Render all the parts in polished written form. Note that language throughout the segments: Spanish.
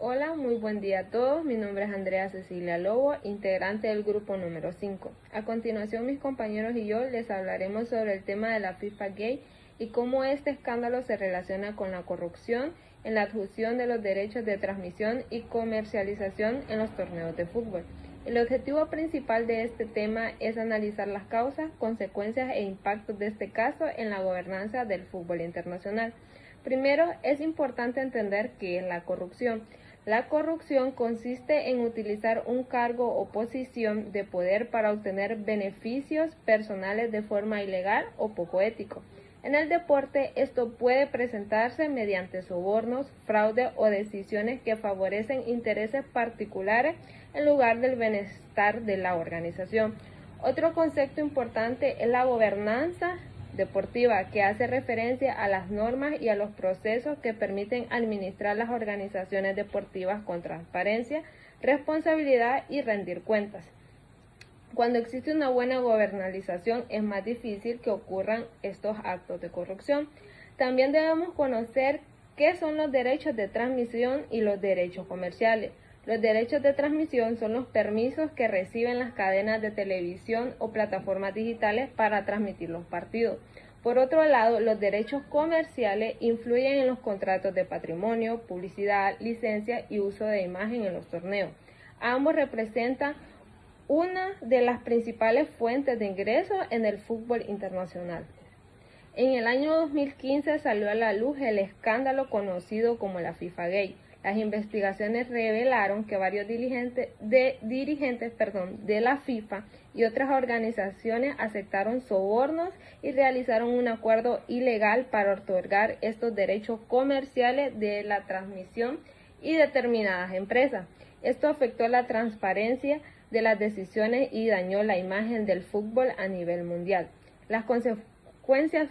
Hola, muy buen día a todos. Mi nombre es Andrea Cecilia Lobo, integrante del grupo número 5. A continuación, mis compañeros y yo les hablaremos sobre el tema de la FIFA Gate y cómo este escándalo se relaciona con la corrupción en la adjudicación de los derechos de transmisión y comercialización en los torneos de fútbol. El objetivo principal de este tema es analizar las causas, consecuencias e impactos de este caso en la gobernanza del fútbol internacional. Primero, es importante entender qué es la corrupción. La corrupción consiste en utilizar un cargo o posición de poder para obtener beneficios personales de forma ilegal o poco ético. En el deporte, esto puede presentarse mediante sobornos, fraude o decisiones que favorecen intereses particulares en lugar del bienestar de la organización. Otro concepto importante es la gobernanza deportiva, que hace referencia a las normas y a los procesos que permiten administrar las organizaciones deportivas con transparencia, responsabilidad y rendir cuentas. Cuando existe una buena gobernalización es más difícil que ocurran estos actos de corrupción. También debemos conocer qué son los derechos de transmisión y los derechos comerciales. Los derechos de transmisión son los permisos que reciben las cadenas de televisión o plataformas digitales para transmitir los partidos. Por otro lado, los derechos comerciales influyen en los contratos de patrimonio, publicidad, licencia y uso de imagen en los torneos. Ambos representan una de las principales fuentes de ingresos en el fútbol internacional. En el año 2015 salió a la luz el escándalo conocido como la FIFA Gate. Las investigaciones revelaron que varios dirigentes de la FIFA y otras organizaciones aceptaron sobornos y realizaron un acuerdo ilegal para otorgar estos derechos comerciales de la transmisión y determinadas empresas. Esto afectó la transparencia de las decisiones y dañó la imagen del fútbol a nivel mundial. Las consecuencias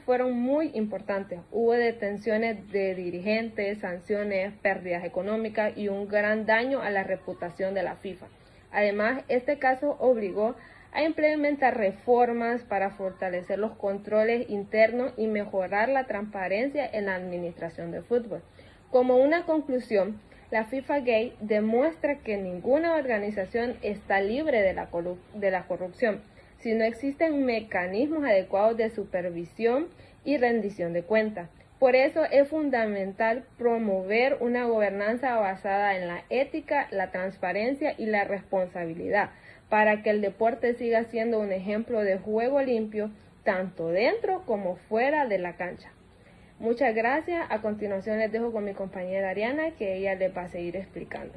fueron muy importantes. Hubo detenciones de dirigentes, sanciones, pérdidas económicas y un gran daño a la reputación de la FIFA. Además, este caso obligó a implementar reformas para fortalecer los controles internos y mejorar la transparencia en la administración del fútbol. Como una conclusión, la FIFA Gate demuestra que ninguna organización está libre de la corrupción, si no existen mecanismos adecuados de supervisión y rendición de cuentas. Por eso es fundamental promover una gobernanza basada en la ética, la transparencia y la responsabilidad, para que el deporte siga siendo un ejemplo de juego limpio, tanto dentro como fuera de la cancha. Muchas gracias. A continuación les dejo con mi compañera Ariana, que ella les va a seguir explicando.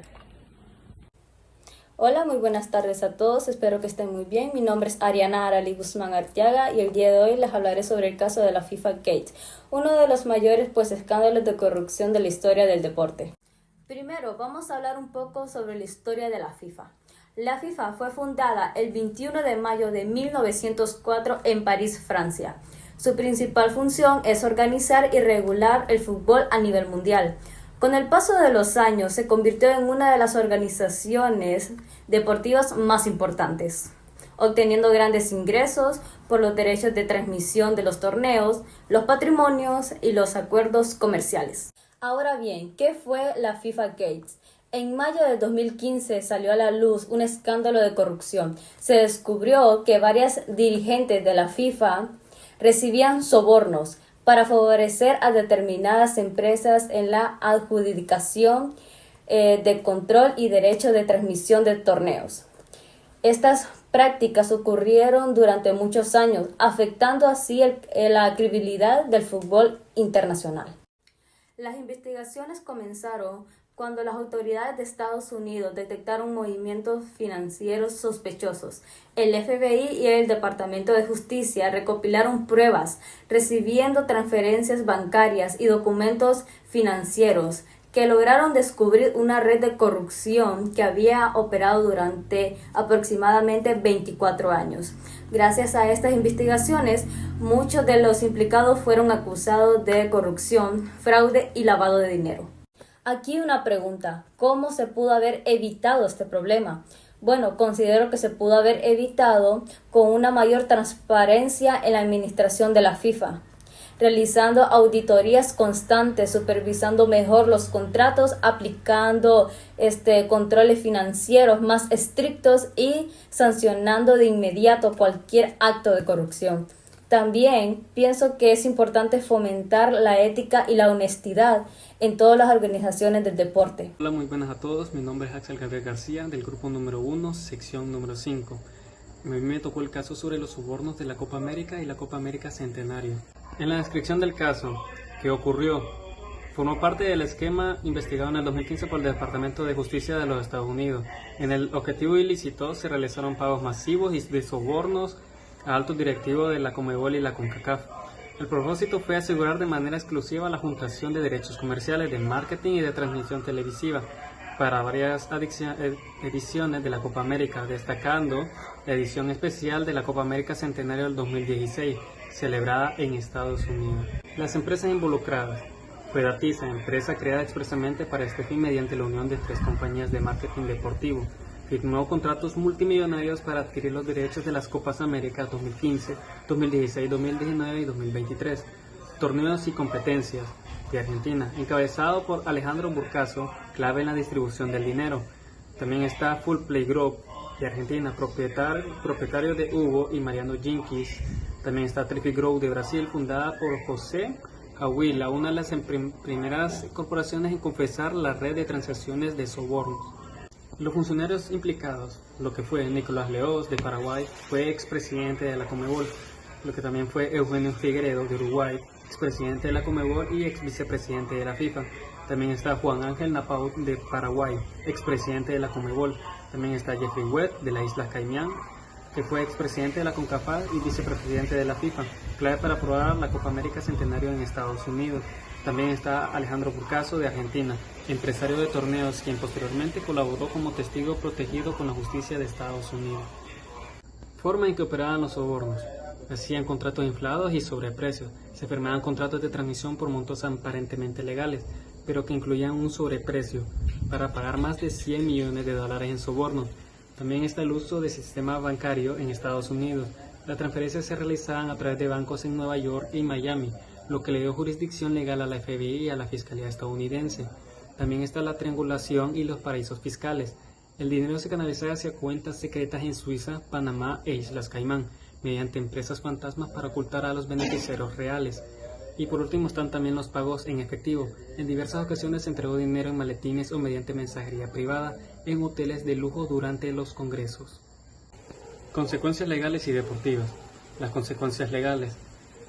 Hola, muy buenas tardes a todos, espero que estén muy bien. Mi nombre es Ariana Arali Guzmán Arteaga y el día de hoy les hablaré sobre el caso de la FIFA Gate, uno de los mayores escándalos de corrupción de la historia del deporte. Primero, vamos a hablar un poco sobre la historia de la FIFA. La FIFA fue fundada el 21 de mayo de 1904 en París, Francia. Su principal función es organizar y regular el fútbol a nivel mundial. Con el paso de los años se convirtió en una de las organizaciones deportivas más importantes, obteniendo grandes ingresos por los derechos de transmisión de los torneos, los patrimonios y los acuerdos comerciales. Ahora bien, ¿qué fue la FIFA Gate? En mayo de 2015 salió a la luz un escándalo de corrupción. Se descubrió que varias dirigentes de la FIFA recibían sobornos para favorecer a determinadas empresas en la adjudicación de control y derecho de transmisión de torneos. Estas prácticas ocurrieron durante muchos años, afectando así la credibilidad del fútbol internacional. Las investigaciones comenzaron cuando las autoridades de Estados Unidos detectaron movimientos financieros sospechosos. El FBI y el Departamento de Justicia recopilaron pruebas, recibiendo transferencias bancarias y documentos financieros que lograron descubrir una red de corrupción que había operado durante aproximadamente 24 años. Gracias a estas investigaciones, muchos de los implicados fueron acusados de corrupción, fraude y lavado de dinero. Aquí una pregunta, ¿cómo se pudo haber evitado este problema? Bueno, considero que se pudo haber evitado con una mayor transparencia en la administración de la FIFA. realizando auditorías constantes, supervisando mejor los contratos, aplicando controles financieros más estrictos y sancionando de inmediato cualquier acto de corrupción. También pienso que es importante fomentar la ética y la honestidad en todas las organizaciones del deporte. Hola, muy buenas a todos. Mi nombre es Axel Gabriel García, del grupo número 1, sección número 5. A mí me tocó el caso sobre los sobornos de la Copa América y la Copa América Centenario. En la descripción del caso, que ocurrió, formó parte del esquema investigado en el 2015 por el Departamento de Justicia de los Estados Unidos. En el objetivo ilícito se realizaron pagos masivos y de sobornos a altos directivos de la Conmebol y la CONCACAF. El propósito fue asegurar de manera exclusiva la juntación de derechos comerciales, de marketing y de transmisión televisiva para varias ediciones de la Copa América, destacando la edición especial de la Copa América Centenario del 2016, celebrada en Estados Unidos. Las empresas involucradas: Fedatiza, empresa creada expresamente para este fin mediante la unión de 3 compañías de marketing deportivo, firmó contratos multimillonarios para adquirir los derechos de las Copas América 2015, 2016, 2019 y 2023. Torneos y competencias de Argentina, encabezado por Alejandro Burcaso, clave en la distribución del dinero. También está Full Play Group de Argentina, propietario de Hugo y Mariano Jenkins. También está Trifi Group de Brasil, fundada por José Aguila, una de las primeras corporaciones en confesar la red de transacciones de sobornos. Los funcionarios implicados, lo que fue Nicolás Leoz de Paraguay, fue expresidente de la Conmebol, lo que también fue Eugenio Figueredo de Uruguay, expresidente de la Conmebol y exvicepresidente de la FIFA. También está Juan Ángel Napaut de Paraguay, expresidente de la Conmebol. También está Jeffrey Webb de las Islas Caimán, que fue expresidente de la CONCACAF y vicepresidente de la FIFA, clave para aprobar la Copa América Centenario en Estados Unidos. También está Alejandro Burcaso de Argentina, empresario de torneos, quien posteriormente colaboró como testigo protegido con la justicia de Estados Unidos. Forma en que operaban los sobornos: hacían contratos inflados y sobreprecios, se firmaban contratos de transmisión por montos aparentemente legales, pero que incluían un sobreprecio para pagar más de $100 millones en sobornos. También está el uso del sistema bancario en Estados Unidos. Las transferencias se realizaban a través de bancos en Nueva York y Miami, lo que le dio jurisdicción legal a la FBI y a la Fiscalía estadounidense. También está la triangulación y los paraísos fiscales. El dinero se canalizaba hacia cuentas secretas en Suiza, Panamá e Islas Caimán, mediante empresas fantasmas para ocultar a los beneficiarios reales. Y por último están también los pagos en efectivo. En diversas ocasiones se entregó dinero en maletines o mediante mensajería privada en hoteles de lujo durante los congresos. Consecuencias legales y deportivas. Las consecuencias legales: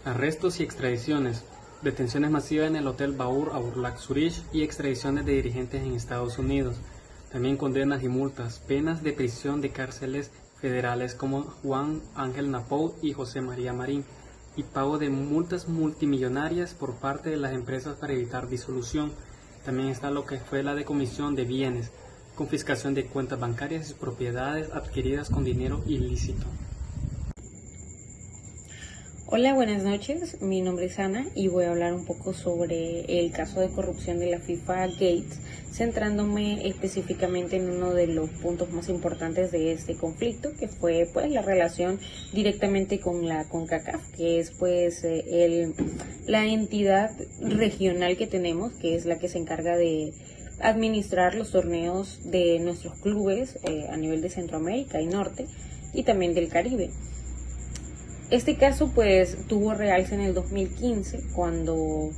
arrestos y extradiciones, detenciones masivas en el Hotel Baur Aurlac Zurich y extradiciones de dirigentes en Estados Unidos. También condenas y multas, penas de prisión de cárceles federales como Juan Ángel Napaut y José María Marín, y pago de multas multimillonarias por parte de las empresas para evitar disolución. También está lo que fue la decomisión de bienes, confiscación de cuentas bancarias y propiedades adquiridas con dinero ilícito. Hola, buenas noches. Mi nombre es Ana y voy a hablar un poco sobre el caso de corrupción de la FIFA Gate, centrándome específicamente en uno de los puntos más importantes de este conflicto, que fue pues la relación directamente con la CONCACAF, que es pues la entidad regional que tenemos, que es la que se encarga de administrar los torneos de nuestros clubes a nivel de Centroamérica y Norte y también del Caribe. Este caso pues tuvo realce en el 2015 cuando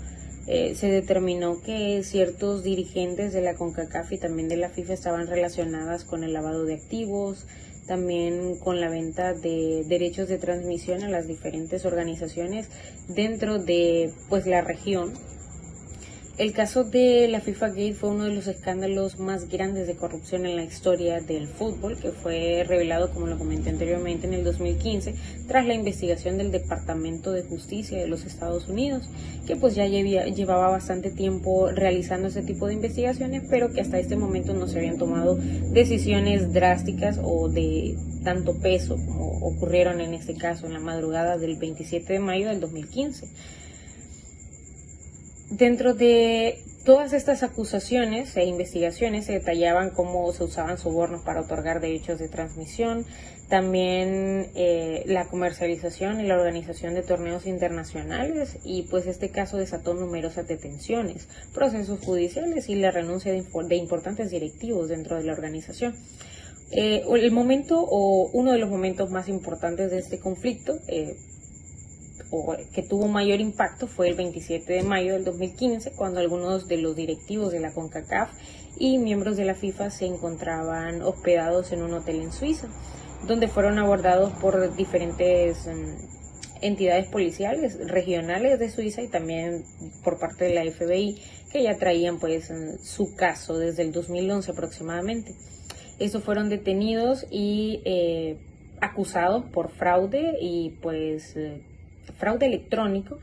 se determinó que ciertos dirigentes de la CONCACAF y también de la FIFA estaban relacionadas con el lavado de activos, también con la venta de derechos de transmisión a las diferentes organizaciones dentro de pues la región. El caso de la FIFA Gate fue uno de los escándalos más grandes de corrupción en la historia del fútbol, que fue revelado, como lo comenté anteriormente, en el 2015, tras la investigación del Departamento de Justicia de los Estados Unidos, que pues ya llevaba bastante tiempo realizando ese tipo de investigaciones, pero que hasta este momento no se habían tomado decisiones drásticas o de tanto peso como ocurrieron en este caso en la madrugada del 27 de mayo del 2015. Dentro de todas estas acusaciones e investigaciones se detallaban cómo se usaban sobornos para otorgar derechos de transmisión, también la comercialización y la organización de torneos internacionales, y pues este caso desató numerosas detenciones, procesos judiciales y la renuncia de importantes directivos dentro de la organización. Uno de los momentos más importantes de este conflicto o que tuvo mayor impacto fue el 27 de mayo del 2015, cuando algunos de los directivos de la CONCACAF y miembros de la FIFA se encontraban hospedados en un hotel en Suiza, donde fueron abordados por diferentes entidades policiales regionales de Suiza y también por parte de la FBI, que ya traían pues su caso desde el 2011 aproximadamente. Estos fueron detenidos y acusados por fraude y pues fraude electrónico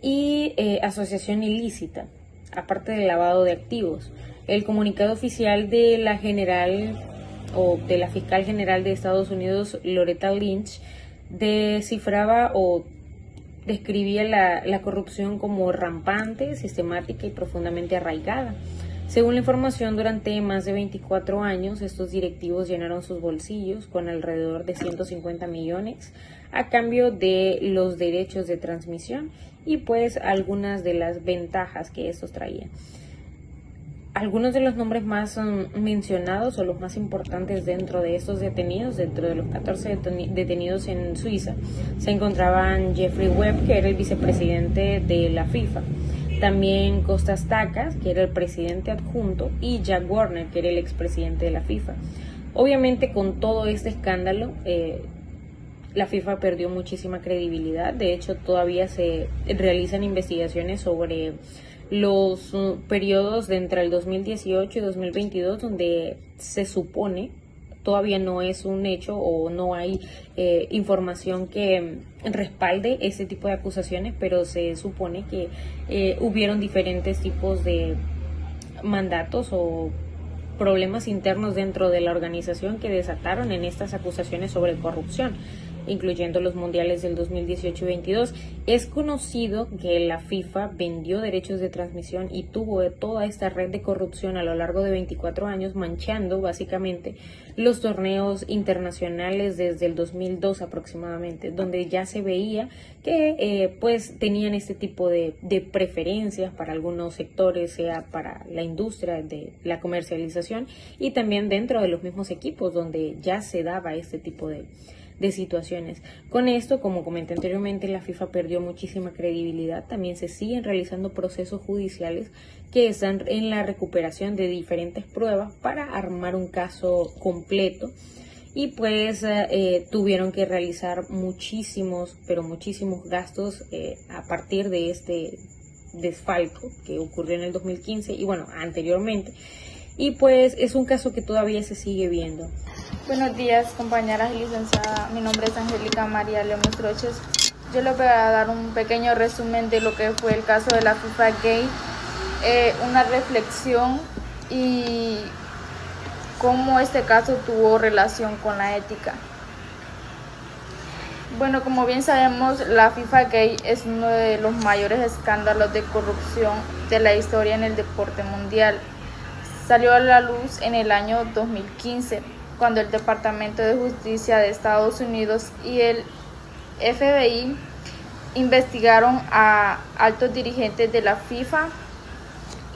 y asociación ilícita, aparte del lavado de activos. El comunicado oficial de la fiscal general de Estados Unidos, Loretta Lynch, descifraba o describía la corrupción como rampante, sistemática y profundamente arraigada. Según la información, durante más de 24 años, estos directivos llenaron sus bolsillos con alrededor de 150 millones a cambio de los derechos de transmisión y pues algunas de las ventajas que estos traían. Algunos de los nombres más mencionados o los más importantes dentro de estos detenidos, dentro de los 14 detenidos en Suiza, se encontraban Jeffrey Webb, que era el vicepresidente de la FIFA, también Costas Takas, que era el presidente adjunto, y Jack Warner, que era el expresidente de la FIFA. Obviamente, con todo este escándalo, la FIFA perdió muchísima credibilidad. De hecho, todavía se realizan investigaciones sobre los periodos de entre el 2018 y 2022, donde se supone, todavía no es un hecho o no hay información que respalde ese tipo de acusaciones, pero se supone que hubieron diferentes tipos de mandatos o problemas internos dentro de la organización que desataron en estas acusaciones sobre corrupción, incluyendo los mundiales del 2018 y 22. Es conocido que la FIFA vendió derechos de transmisión y tuvo toda esta red de corrupción a lo largo de 24 años, manchando básicamente los torneos internacionales desde el 2002 aproximadamente, donde ya se veía que pues tenían este tipo de preferencias para algunos sectores, sea para la industria de la comercialización y también dentro de los mismos equipos, donde ya se daba este tipo de situaciones. Con esto, como comenté anteriormente, la FIFA perdió muchísima credibilidad. También se siguen realizando procesos judiciales que están en la recuperación de diferentes pruebas para armar un caso completo, y pues tuvieron que realizar muchísimos gastos a partir de este desfalco que ocurrió en el 2015 y bueno, anteriormente, y pues es un caso que todavía se sigue viendo. Buenos días, compañeras y licenciada. Mi nombre es Angélica María León Troches. Yo les voy a dar un pequeño resumen de lo que fue el caso de la FIFA Gate, una reflexión y cómo este caso tuvo relación con la ética. Bueno, como bien sabemos, la FIFA Gate es uno de los mayores escándalos de corrupción de la historia en el deporte mundial. Salió a la luz en el año 2015, cuando el Departamento de Justicia de Estados Unidos y el FBI investigaron a altos dirigentes de la FIFA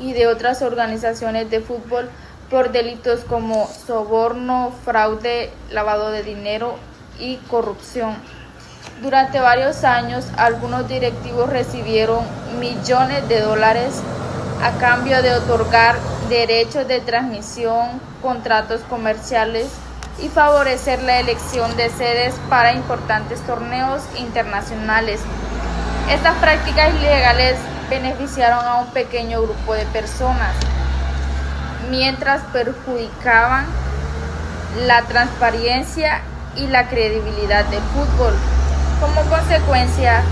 y de otras organizaciones de fútbol por delitos como soborno, fraude, lavado de dinero y corrupción. Durante varios años, algunos directivos recibieron millones de dólares a cambio de otorgar derechos de transmisión, contratos comerciales y favorecer la elección de sedes para importantes torneos internacionales. Estas prácticas ilegales beneficiaron a un pequeño grupo de personas, mientras perjudicaban la transparencia y la credibilidad del fútbol. Como consecuencia,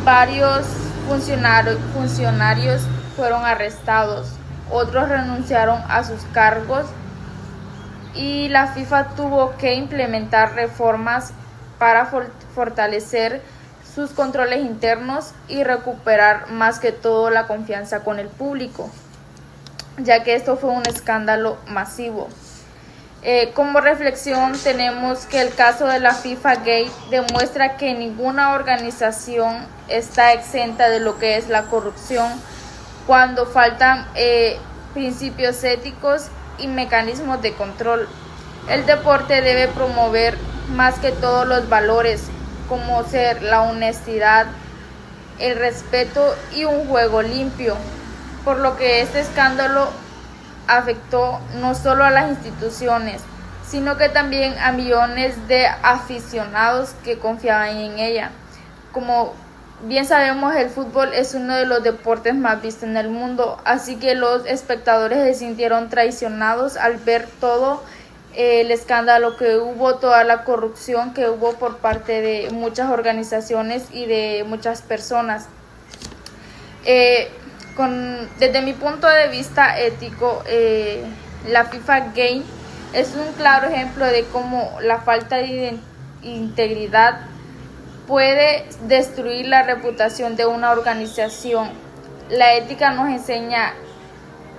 varios funcionarios fueron arrestados, otros renunciaron a sus cargos y la FIFA tuvo que implementar reformas para fortalecer sus controles internos y recuperar más que todo la confianza con el público, ya que esto fue un escándalo masivo. Como reflexión tenemos que el caso de la FIFA Gate demuestra que ninguna organización está exenta de lo que es la corrupción cuando faltan principios éticos y mecanismos de control. El deporte debe promover más que todo los valores como ser la honestidad, el respeto y un juego limpio, por lo que este escándalo afectó no solo a las instituciones, sino que también a millones de aficionados que confiaban en ella. Como bien sabemos, el fútbol es uno de los deportes más vistos en el mundo, así que los espectadores se sintieron traicionados al ver todo el escándalo que hubo, toda la corrupción que hubo por parte de muchas organizaciones y de muchas personas. Desde mi punto de vista ético, la FIFA Gate es un claro ejemplo de cómo la falta de integridad puede destruir la reputación de una organización. La ética nos enseña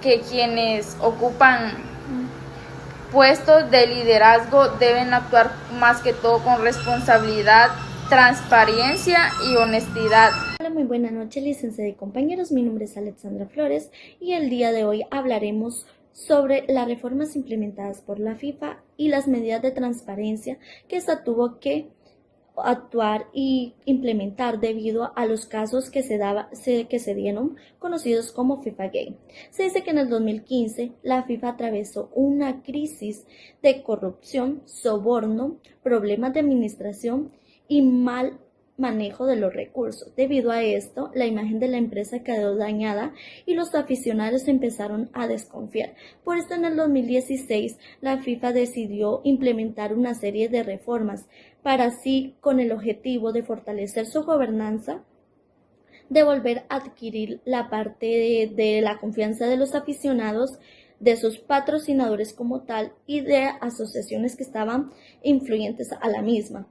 que quienes ocupan puestos de liderazgo deben actuar más que todo con responsabilidad, transparencia y honestidad. Hola, muy buenas noches, licenciada y compañeros. Mi nombre es Alexandra Flores y el día de hoy hablaremos sobre las reformas implementadas por la FIFA y las medidas de transparencia que esta tuvo que actuar y implementar debido a los casos que se dieron conocidos como FIFA Gate. Se dice que en el 2015 la FIFA atravesó una crisis de corrupción, soborno, problemas de administración y mal manejo de los recursos. Debido a esto, la imagen de la empresa quedó dañada y los aficionados empezaron a desconfiar. Por esto, en el 2016, la FIFA decidió implementar una serie de reformas para así, con el objetivo de fortalecer su gobernanza, de volver a adquirir la parte de la confianza de los aficionados, de sus patrocinadores como tal y de asociaciones que estaban influyentes a la misma.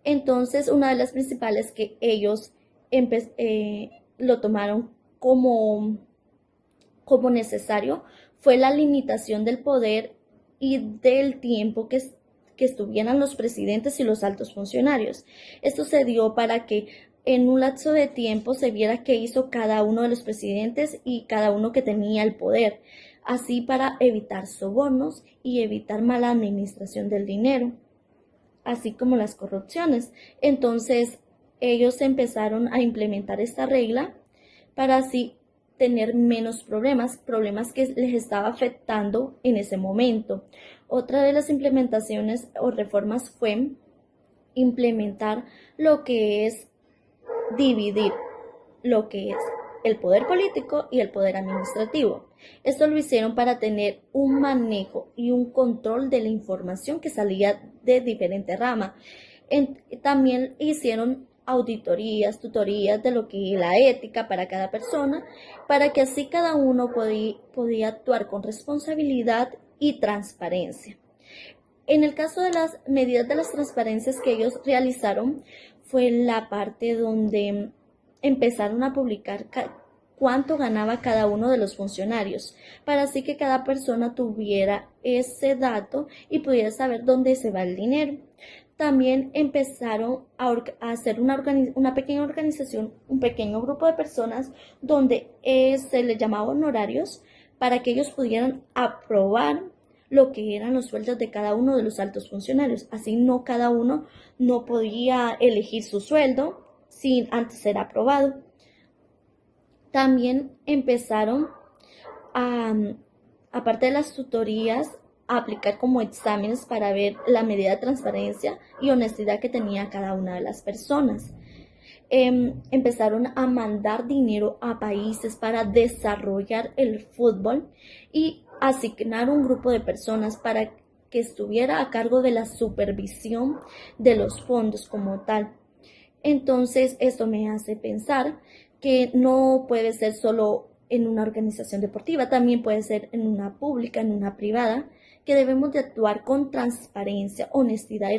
Entonces, una de las principales que ellos lo tomaron como necesario fue la limitación del poder y del tiempo que estuvieran los presidentes y los altos funcionarios. Esto se dio para que en un lapso de tiempo se viera qué hizo cada uno de los presidentes y cada uno que tenía el poder, así para evitar sobornos y evitar mala administración del dinero, así como las corrupciones. Entonces, ellos empezaron a implementar esta regla para así tener menos problemas que les estaba afectando en ese momento. Otra de las implementaciones o reformas fue implementar lo que es dividir lo que es el poder político y el poder administrativo. Esto lo hicieron para tener un manejo y un control de la información que salía de diferentes ramas. También hicieron auditorías, tutorías de lo que es la ética para cada persona, para que así cada uno podía actuar con responsabilidad y transparencia. En el caso de las medidas de las transparencias que ellos realizaron, fue la parte donde empezaron a publicar cuánto ganaba cada uno de los funcionarios, para así que cada persona tuviera ese dato y pudiera saber dónde se va el dinero. También empezaron a hacer una pequeña organización, un pequeño grupo de personas donde se les llamaba honorarios para que ellos pudieran aprobar lo que eran los sueldos de cada uno de los altos funcionarios. Así no cada uno no podía elegir su sueldo sin antes ser aprobado. También empezaron aparte de las tutorías, a aplicar como exámenes para ver la medida de transparencia y honestidad que tenía cada una de las personas. Empezaron a mandar dinero a países para desarrollar el fútbol y asignar un grupo de personas para que estuviera a cargo de la supervisión de los fondos como tal. Entonces, esto me hace pensar que no puede ser solo en una organización deportiva, también puede ser en una pública, en una privada, que debemos de actuar con transparencia, honestidad y